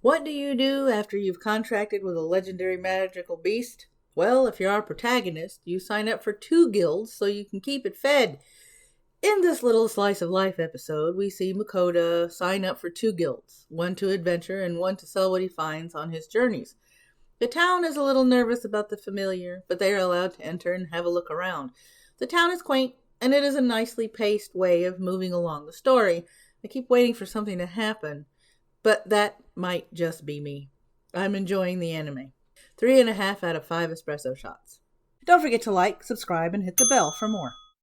What do you do after you've contracted with a legendary magical beast? Well, if you're our protagonist, you sign up for 2 guilds so you can keep it fed. In this little slice of life episode, we see Makoto sign up for 2 guilds, one to adventure and one to sell what he finds on his journeys. The town is a little nervous about the familiar, but they are allowed to enter and have a look around. The town is quaint, and it is a nicely paced way of moving along the story. I keep waiting for something to happen, but that might just be me. I'm enjoying the anime. 3.5 out of 5 espresso shots. Don't forget to like, subscribe, and hit the bell for more.